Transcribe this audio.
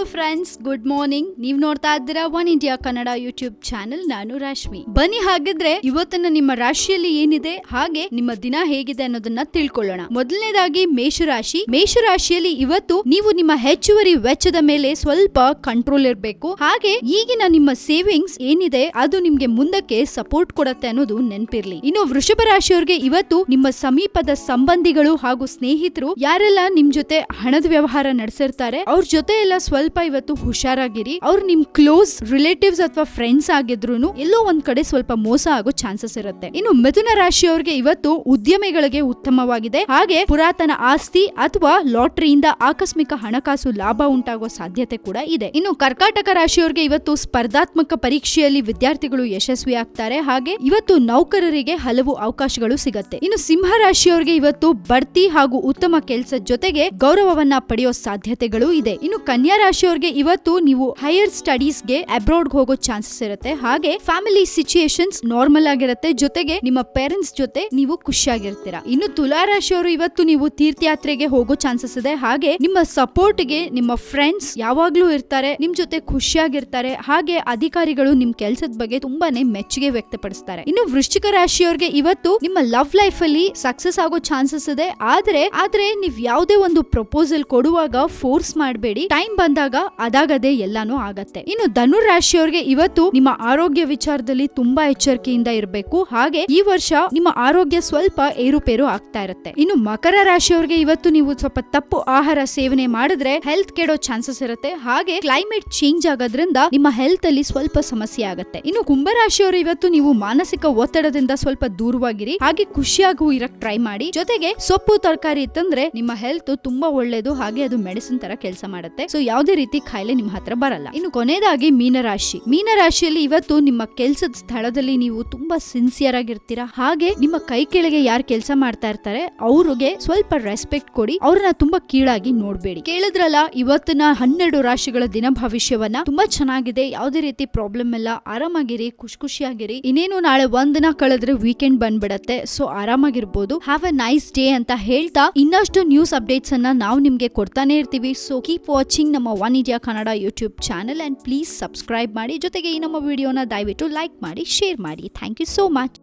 Hello friends, good morning. ನೀವ್ ನೋಡ್ತಾ ಇದ್ದೀರಾ one India Kannada YouTube channel. ನಾನು ರಾಶ್ಮಿ. ಬನ್ನಿ ಹಾಗಿದ್ರೆ ಇವತ್ತಿನ ನಿಮ್ಮ ರಾಶಿಯಲ್ಲಿ ಏನಿದೆ ಹಾಗೆ ನಿಮ್ಮ ದಿನ ಹೇಗಿದೆ ಅನ್ನೋದನ್ನ ತಿಳ್ಕೊಳ್ಳೋಣ. ಮೊದಲನೇದಾಗಿ ಮೇಷರಾಶಿ. ಮೇಷರಾಶಿಯಲ್ಲಿ ಇವತ್ತು ನೀವು ನಿಮ್ಮ ಹೆಚ್ಚುವರಿ ವೆಚ್ಚದ ಮೇಲೆ ಸ್ವಲ್ಪ ಕಂಟ್ರೋಲ್ ಇರಬೇಕು. ಹಾಗೆ ಈಗಿನ ನಿಮ್ಮ ಸೇವಿಂಗ್ಸ್ ಏನಿದೆ ಅದು ನಿಮ್ಗೆ ಮುಂದಕ್ಕೆ ಸಪೋರ್ಟ್ ಕೊಡುತ್ತೆ ಅನ್ನೋದು ನೆನ್ಪಿರ್ಲಿ. ಇನ್ನು ವೃಷಭ ರಾಶಿಯವರಿಗೆ ಇವತ್ತು ನಿಮ್ಮ ಸಮೀಪದ ಸಂಬಂಧಿಗಳು ಹಾಗೂ ಸ್ನೇಹಿತರು ಯಾರೆಲ್ಲ ನಿಮ್ ಜೊತೆ ಹಣದ ವ್ಯವಹಾರ ನಡೆಸಿರ್ತಾರೆ ಅವ್ರ ಜೊತೆ ಎಲ್ಲ ಸ್ವಲ್ಪ ಇವತ್ತು ಹುಷಾರಾಗಿರಿ. ಅವ್ರು ನಿಮ್ ಕ್ಲೋಸ್ ರಿಲೇಟಿವ್ಸ್ ಅಥವಾ ಫ್ರೆಂಡ್ಸ್ ಆಗಿದ್ರು ಎಲ್ಲೋ ಒಂದ್ ಕಡೆ ಸ್ವಲ್ಪ ಮೋಸ ಆಗೋ ಚಾನ್ಸಸ್ ಇರುತ್ತೆ. ಇನ್ನು ಮಿಥುನ ರಾಶಿಯವರಿಗೆ ಇವತ್ತು ಉದ್ಯಮಿಗಳಿಗೆ ಉತ್ತಮವಾಗಿದೆ. ಹಾಗೆ ಪುರಾತನ ಆಸ್ತಿ ಅಥವಾ ಲಾಟರಿಯಿಂದ ಆಕಸ್ಮಿಕ ಹಣಕಾಸು ಲಾಭ ಉಂಟಾಗುವ ಸಾಧ್ಯತೆ ಕೂಡ ಇದೆ. ಇನ್ನು ಕರ್ಕಾಟಕ ರಾಶಿಯವರಿಗೆ ಇವತ್ತು ಸ್ಪರ್ಧಾತ್ಮಕ ಪರೀಕ್ಷೆಯಲ್ಲಿ ವಿದ್ಯಾರ್ಥಿಗಳು ಯಶಸ್ವಿ ಆಗ್ತಾರೆ. ಹಾಗೆ ಇವತ್ತು ನೌಕರರಿಗೆ ಹಲವು ಅವಕಾಶಗಳು ಸಿಗತ್ತೆ. ಇನ್ನು ಸಿಂಹ ರಾಶಿಯವರಿಗೆ ಇವತ್ತು ಬಡ್ತಿ ಹಾಗೂ ಉತ್ತಮ ಕೆಲಸದ ಜೊತೆಗೆ ಗೌರವವನ್ನ ಪಡೆಯೋ ಸಾಧ್ಯತೆಗಳು ಇದೆ. ಇನ್ನು ಕನ್ಯಾ ರಾಶಿಯವರಿಗೆ ಇವತ್ತು ನೀವು ಹೈಯರ್ ಸ್ಟಡೀಸ್ ಗೆ ಅಬ್ರಾಡ್ ಹೋಗೋ ಚಾನ್ಸಸ್ ಇರುತ್ತೆ. ಹಾಗೆ ಫ್ಯಾಮಿಲಿ ಸಿಚುಯೇಷನ್ಸ್ ನಾರ್ಮಲ್ ಆಗಿರುತ್ತೆ. ಜೊತೆಗೆ ನಿಮ್ಮ ಪೇರೆಂಟ್ಸ್ ಜೊತೆ ನೀವು ಖುಷಿಯಾಗಿರ್ತೀರಾ. ಇನ್ನು ತುಲಾ ರಾಶಿಯವರು ಇವತ್ತು ನೀವು ತೀರ್ಥಯಾತ್ರೆಗೆ ಹೋಗೋ ಚಾನ್ಸಸ್ ಇದೆ. ಹಾಗೆ ನಿಮ್ಮ ಸಪೋರ್ಟ್ ಗೆ ನಿಮ್ಮ ಫ್ರೆಂಡ್ಸ್ ಯಾವಾಗ್ಲೂ ಇರ್ತಾರೆ, ನಿಮ್ ಜೊತೆ ಖುಷಿಯಾಗಿರ್ತಾರೆ. ಹಾಗೆ ಅಧಿಕಾರಿಗಳು ನಿಮ್ ಕೆಲ್ಸದ ಬಗ್ಗೆ ತುಂಬಾನೇ ಮೆಚ್ಚುಗೆ ವ್ಯಕ್ತಪಡಿಸ್ತಾರೆ. ಇನ್ನು ವೃಶ್ಚಿಕ ರಾಶಿಯವರಿಗೆ ಇವತ್ತು ನಿಮ್ಮ ಲವ್ ಲೈಫ್ ಅಲ್ಲಿ ಸಕ್ಸಸ್ ಆಗೋ ಚಾನ್ಸಸ್ ಇದೆ. ಆದ್ರೆ ನೀವ್ ಯಾವುದೇ ಒಂದು ಪ್ರಪೋಸಲ್ ಕೊಡುವಾಗ ಫೋರ್ಸ್ ಮಾಡಬೇಡಿ. ಟೈಮ್ ಬಂದಾಗ ಅದಾಗದೆ ಎಲ್ಲಾನು ಆಗತ್ತೆ. ಇನ್ನು ಧನುರ್ ರಾಶಿಯವರಿಗೆ ಇವತ್ತು ನಿಮ್ಮ ಆರೋಗ್ಯ ವಿಚಾರದಲ್ಲಿ ತುಂಬಾ ಎಚ್ಚರಿಕೆಯಿಂದ ಇರಬೇಕು. ಹಾಗೆ ಈ ವರ್ಷ ನಿಮ್ಮ ಆರೋಗ್ಯ ಸ್ವಲ್ಪ ಏರುಪೇರು ಆಗ್ತಾ ಇರುತ್ತೆ. ಇನ್ನು ಮಕರ ರಾಶಿಯವರಿಗೆ ಇವತ್ತು ನೀವು ಸ್ವಲ್ಪ ತಪ್ಪು ಆಹಾರ ಸೇವನೆ ಮಾಡಿದ್ರೆ ಹೆಲ್ತ್ ಕೆಡೋ ಚಾನ್ಸಸ್ ಇರುತ್ತೆ. ಹಾಗೆ ಕ್ಲೈಮೇಟ್ ಚೇಂಜ್ ಆಗೋದ್ರಿಂದ ನಿಮ್ಮ ಹೆಲ್ತ್ ಅಲ್ಲಿ ಸ್ವಲ್ಪ ಸಮಸ್ಯೆ ಆಗುತ್ತೆ. ಇನ್ನು ಕುಂಭರಾಶಿಯವರು ಇವತ್ತು ನೀವು ಮಾನಸಿಕ ಒತ್ತಡದಿಂದ ಸ್ವಲ್ಪ ದೂರವಾಗಿರಿ. ಹಾಗೆ ಖುಷಿಯಾಗೂ ಇರಕ್ ಟ್ರೈ ಮಾಡಿ. ಜೊತೆಗೆ ಸೊಪ್ಪು ತರಕಾರಿ ಇತ್ತಂದ್ರೆ ನಿಮ್ಮ ಹೆಲ್ತ್ ತುಂಬಾ ಒಳ್ಳೇದು. ಹಾಗೆ ಅದು ಮೆಡಿಸಿನ್ ತರ ಕೆಲಸ ಮಾಡುತ್ತೆ. ಸೊ ಯಾವುದೇ ರೀತಿ ಕಾಯಿಲೆ ನಿಮ್ಮ ಹತ್ರ ಬರಲ್ಲ. ಇನ್ನು ಕೊನೆಯದಾಗಿ ಮೀನರಾಶಿ. ಮೀನರಾಶಿಯಲ್ಲಿ ಇವತ್ತು ನಿಮ್ಮ ಕೆಲಸದ ಸ್ಥಳದಲ್ಲಿ ನೀವು ತುಂಬಾ ಸಿನ್ಸಿಯರ್ ಆಗಿರ್ತೀರಾ. ಹಾಗೆ ನಿಮ್ಮ ಕೈ ಕೆಳಗೆ ಯಾರು ಕೆಲಸ ಮಾಡ್ತಾ ಇರ್ತಾರೆ ಅವ್ರಿಗೆ ಸ್ವಲ್ಪ ರೆಸ್ಪೆಕ್ಟ್ ಕೊಡಿ. ಅವ್ರನ್ನ ತುಂಬಾ ಕೀಳಾಗಿ ನೋಡ್ಬೇಡಿ. ಕೇಳಿದ್ರಲ್ಲ ಇವತ್ತಿನ 12 ರಾಶಿಗಳ ದಿನ ಭವಿಷ್ಯವನ್ನ. ತುಂಬಾ ಚೆನ್ನಾಗಿದೆ. ಯಾವುದೇ ರೀತಿ ಪ್ರಾಬ್ಲಮ್ ಇಲ್ಲ. ಆರಾಮಾಗಿರಿ, ಖುಷಿಯಾಗಿರಿ. ಇನ್ನೇನು ನಾಳೆ ಒಂದಿನ ಕಳೆದ್ರೆ ವೀಕೆಂಡ್ ಬಂದ್ಬಿಡತ್ತೆ. ಸೊ ಆರಾಮಾಗಿರ್ಬೋದು. ಹ್ಯಾವ್ ಅ ನೈಸ್ ಡೇ ಅಂತ ಹೇಳ್ತಾ ಇನ್ನಷ್ಟು ನ್ಯೂಸ್ ಅಪ್ಡೇಟ್ಸ್ ಅನ್ನ ನಾವು ನಿಮ್ಗೆ ಕೊಡ್ತಾನೆ ಇರ್ತೀವಿ. ಸೊ ಕೀಪ್ ವಾಚಿಂಗ್ ನಮ್ಮ one India Kannada YouTube channel and please subscribe ಮಾಡಿ. ಜೊತೆಗೆ ಈ ನಮ್ಮ ವಿಡಿಯೋನ ದಯವಿಟ್ಟು ಲೈಕ್ ಮಾಡಿ, ಶೇರ್ ಮಾಡಿ. Thank you so much.